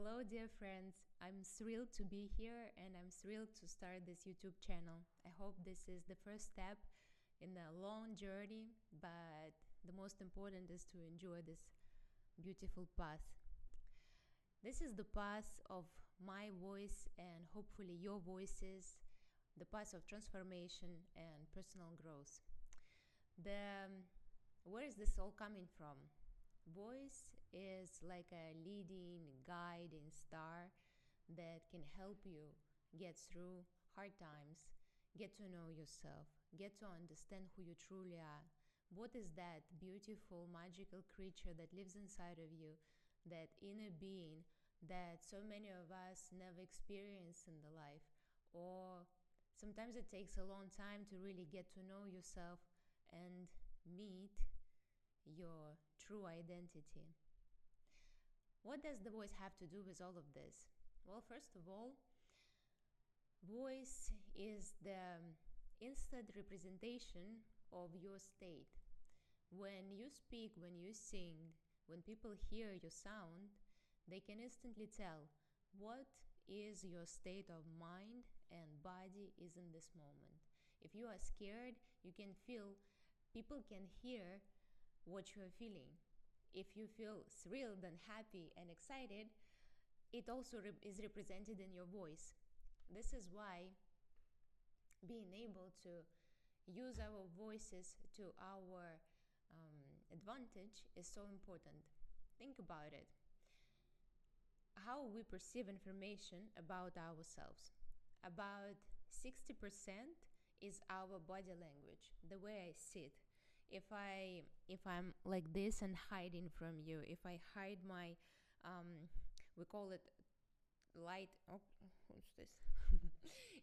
Hello, dear friends. I'm thrilled to be here and I'm thrilled to start this YouTube channel. I hope this is the first step in a long journey, but the most important is to enjoy this beautiful path. This is the path of my voice and hopefully your voices, the path of transformation and personal growth. Where is this all coming from? Voice is like a leading, guiding star that can help you get through hard times, get to know yourself, get to understand who you truly are. What is that beautiful, magical creature that lives inside of you, that inner being that so many of us never experience in the life? Or sometimes it takes a long time to really get to know yourself and meet your true identity. What does the voice have to do with all of this? Well, first of all, voice is the instant representation of your state. When you speak, when you sing, when people hear your sound, they can instantly tell what is your state of mind and body is in this moment. If you are scared, you can feel, people can hear what you are feeling. If you feel thrilled and happy and excited, it also is represented in your voice. This is why being able to use our voices to our advantage is so important. Think about it. How we perceive information about ourselves. About 60% is our body language, the way I sit. If I'm like this and hiding from you, if I hide my we call it light, oh, what's this?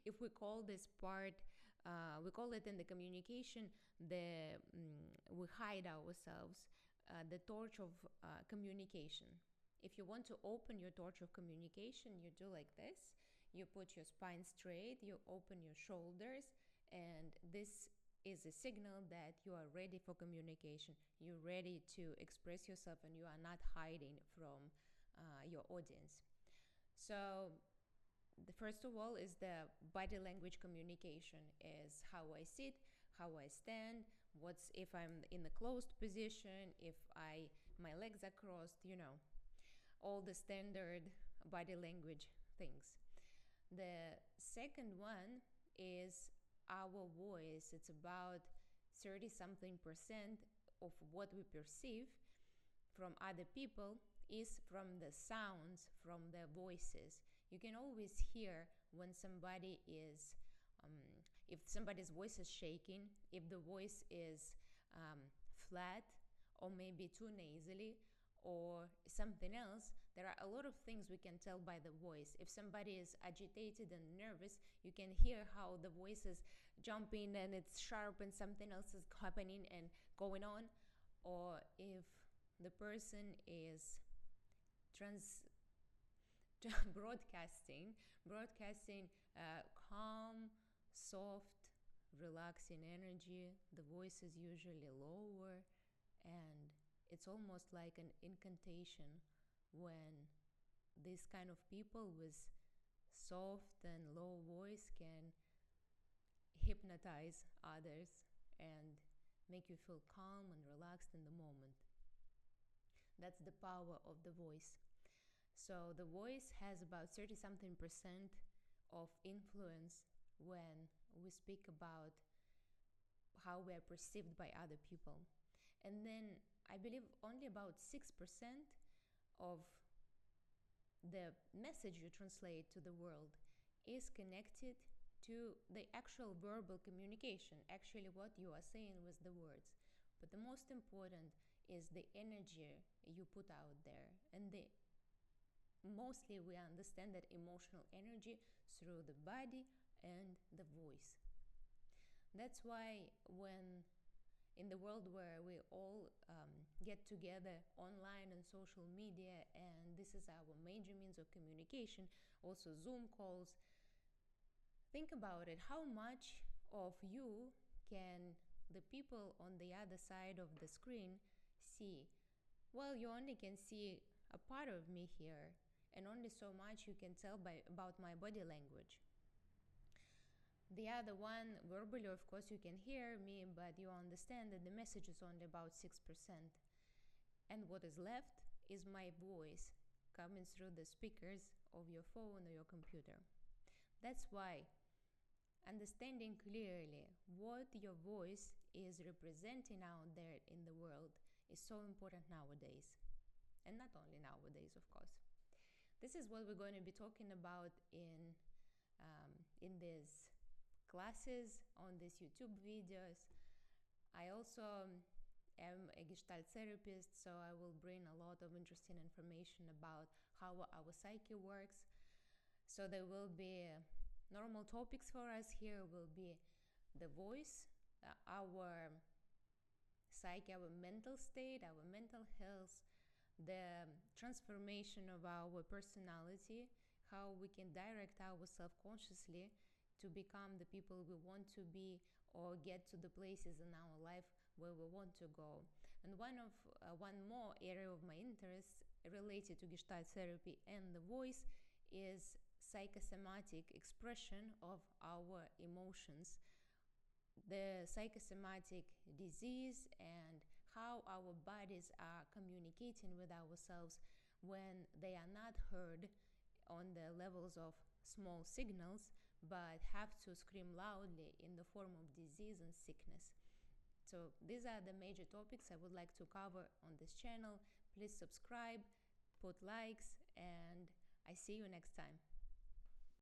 If we call this part, we call it in the communication, we hide ourselves, the torch of communication. If you want to open your torch of communication, you do like this. You put your spine straight, you open your shoulders, and this is a signal that you are ready for communication. You're ready to express yourself and you are not hiding from your audience. So the first of all is the body language communication, is how I sit, how I stand, what's if I'm in a closed position, if my legs are crossed, all the standard body language things. The second one is our voice. It's about 30-something% of what we perceive from other people is from the sounds, from their voices. You can always hear when somebody is, if somebody's voice is shaking, if the voice is flat or maybe too nasally or something else. There are a lot of things we can tell by the voice. If somebody is agitated and nervous, you can hear how the voice is jumping and it's sharp and something else is happening and going on. Or if the person is broadcasting calm, soft, relaxing energy, the voice is usually lower, and it's almost like an incantation when these kind of people with soft and low voice can hypnotize others and make you feel calm and relaxed in the moment. That's the power of the voice. So the voice has about 30-something% of influence when we speak about how we are perceived by other people. And then I believe only about 6% of the message you translate to the world is connected to the actual verbal communication, actually what you are saying with the words. But the most important is the energy you put out there. And mostly we understand that emotional energy through the body and the voice. That's why when in the world where we all get together online and social media, and this is our major means of communication, also Zoom calls, think about it. How much of you can the people on the other side of the screen see? Well, you only can see a part of me here. and only so much you can tell about my body language. The other one, verbally, of course, you can hear me, but you understand that the message is only about 6%. And what is left is my voice coming through the speakers of your phone or your computer. That's why understanding clearly what your voice is representing out there in the world is so important nowadays. And not only nowadays, of course. This is what we're going to be talking about in these classes, on these YouTube videos. I also am a Gestalt therapist, so I will bring a lot of interesting information about how our psyche works. So there will be normal topics for us here, will be the voice, our psyche, our mental state, our mental health, the transformation of our personality, how we can direct ourselves consciously to become the people we want to be or get to the places in our life where we want to go. And one more area of my interest related to Gestalt therapy and the voice is psychosomatic expression of our emotions, the psychosomatic disease, and how our bodies are communicating with ourselves when they are not heard on the levels of small signals, but have to scream loudly in the form of disease and sickness. So these are the major topics I would like to cover on this channel. Please subscribe, put likes, and I see you next time.